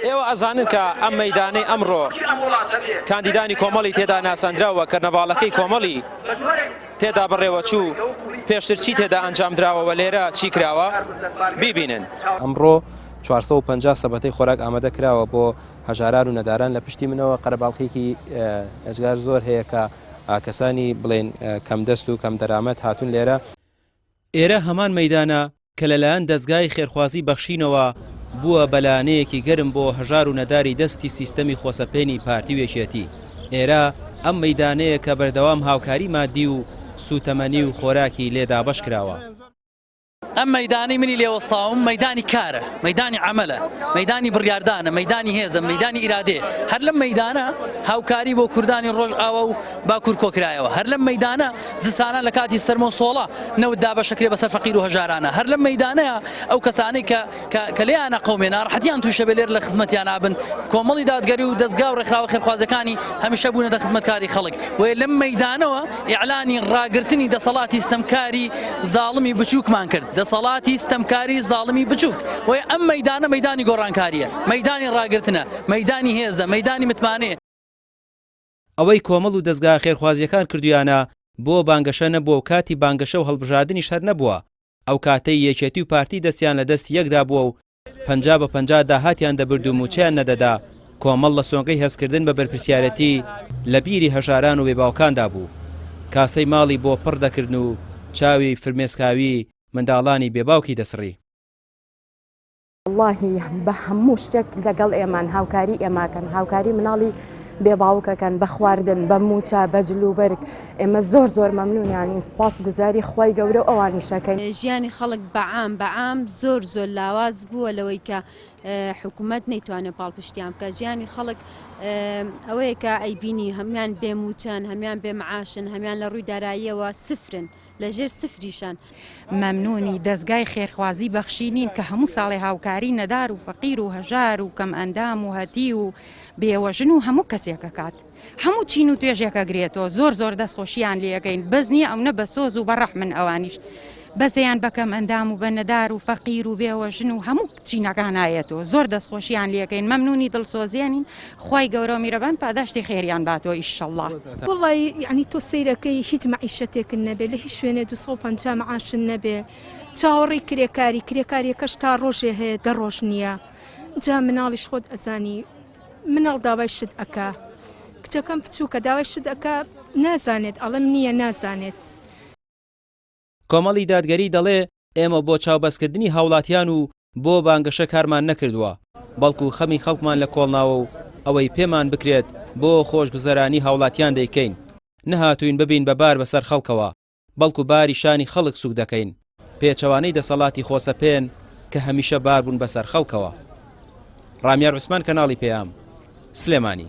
ئێوە ئەزانن کە ئەم مەیدانەی ئەمڕۆ کاندیدانی کۆمەڵی تێدا ناساندراوە کەرنەڤاڵەکەی کۆمەڵی تێدا بەڕێوەچوو پێشتر چی تێدا ئەنجامدراوەوە لێرە چی کراوە بیبینن. ئەمڕۆ 450 سەبەتەی خۆراک ئامادە کراوە بۆ هەژاران و نەداران لە پشتی منەوە قەرەباڵقێکی ئەجگار زۆر هەیە کە کەسانی بڵێن کەم دەست و کەم دەرامەت هاتوون لێرە. ئێرە هەمان مەیدانە کە لەلایەن دەستگای خێرخوازی بەخشینەوە بووە بەلانەیەکی گەرم بۆ هەژار و نەداری دەستی سیستەمی خۆسەپێنی پارتی وێشێتی. ئێرە ئەم مەیدانەیە کە بەردەوام هاوکاری مادی و سوتەمەنی و خۆراکی لێدا بەش کراوە. ئەم مەیدانی منی لێوەساوم مەیدانی کارە، مەیدانی عەمەلە، مەیدانی بڕیاردانە، مەیدانی هێزە، مەیدانی ئیرادێ. هەر لەم مەیدانە هاوکاری بۆ کوردانی ڕۆژئاوا و باکوور کۆکرایەوە. هەر لەم مەیدانە زستانە لە کاتی سەرمە و سۆڵە نەوت دابەشەکرێ بەسەر فەقیر و هەژارانە. هەر لەم مەیدانەیە ئەو کەسانەی کە لێیانە قەومێ ناڕەحەتیان تووشە بێ لێر لە خزمەتیان نابن. کۆمەڵی دادگەری و دەستگا و ڕێکخراوە خێرخوازەکانی هەمیشە بوونەتە خزمەتکاری خەڵک. وێ لەم مەیدانەوە ئیعلانی ڕاگرتنی دەسەڵاتی ستەمکاری زاڵمی بچووکمان کرد. دەسەڵاتی ستەمکاری زاڵمی بچووک. وێ ئەم مەیدانە مەیدانی گۆڕانکاریە، مەیدانی ڕاگرتنە، مەیدانی هێزە، مەیدانی متمانەیە. ئەوەی کۆمەڵ و دەستگا خێرخوازیەکان کردویانە بۆ بانگەشە نەبووە و کاتی بانگەشە و هەڵبژاردننیش هەر نەبووە. ئەو کاتەی یەکێتی و پارتی دەستیان لە دەست یەکدا بووە و 50 بە 50 داهاتیان دەبرد و موچیان نەدەدا. کۆمەڵ لە سۆنگەی هەستکردن بە بەرپرسیارەتی لە بیری هەژاران و بێباوکاندا بوو. کاسەی ماڵی بۆ پڕ دەکردن و چاوی فرمێسکاوی منداڵانی بێباوکی دەسڕی. واللهی بە هەموو شتێک لەگەڵ ئێمان هاوکاری ئێماکەن، هاوکاری مناڵی بێباوکەکەن بە خواردن بە موچە بە جلوبەرگ. ئێمە زۆر مەمنونیانی سپاس گوزاری خی گەورە ئەوانیشەکەین. ژیانی خەڵک بەعام زۆر لاواز بووە لەوەی کە حکوومەت نەیتوانێت پاڵپشتیان بکە. ژیانی خەڵک ئەوەیە کە ئەیبینی هەمان بێموچەن، هەمان بێمەعاشن، هەمان لە ڕووی داراییەوە سفرن، لەژێر سفریشان. مەمنونی دەستگای خێرخوازی بەخشینین کە هەموو ساڵی هاوکاری نەدار و فەقیر و هەژار و کەم ئەندام و هەتی و بێوەژن و هەموو کەسێکە کات. هەموو چین و توێژێکە گرێتەوە زۆر دەستخۆشییان لێەکەین. بەس نییە ئەو نە بە سۆز و بەڕەح من ئەوانیش بەزیان بەکەم ئەندام و بە نەدار و فەقیر و بێوەژن و هەموو چینەکان هایەتەوە زۆر دەستخۆشییان لێەکەین. مەمنونی دڵسۆزیێنین. خی گەورە میرەبان پاداشتی خێریان باتەوە ئیشەڵڵا. وڵی یعنی تۆ سیرەکەی هیچ مەعیشەتێکن نەبێ لە هیچ شوێنێ 250 معاشن نەبێ. چاوەڕی کرێکاریەکەش تا ڕۆژێ هەیە دەڕۆژ نییە. جا مناڵیش خۆت ئەزانی مناڵ داوای شت ئەکا، کچەکەم بچووکە داوای شت ئەکا نازانێت، ئەڵم نییە نازانێت. کۆمەڵی دادگەری دەڵێ ئێمە بۆ چاوبەستکردنی هاوڵاتیان و بۆ بانگەشە کارمان نەکردووە، بەڵکو خەمی خەڵکمان لە کۆڵناوە و ئەوەی پێمان بکرێت بۆ خۆشگوزەرانی هاوڵاتیان دەیکەین. نەهاتوین ببین بەبار بەسەر خەڵکەوە، بەڵکو باری شانی خەڵک سوک دەکەین. پێچەوانەی دەسەڵاتی خۆسەپێن کە هەمیشە بار بوون بەسەر خەڵکەوە. ڕامیار عوسمان، کەناڵی پێام، سلێمانی.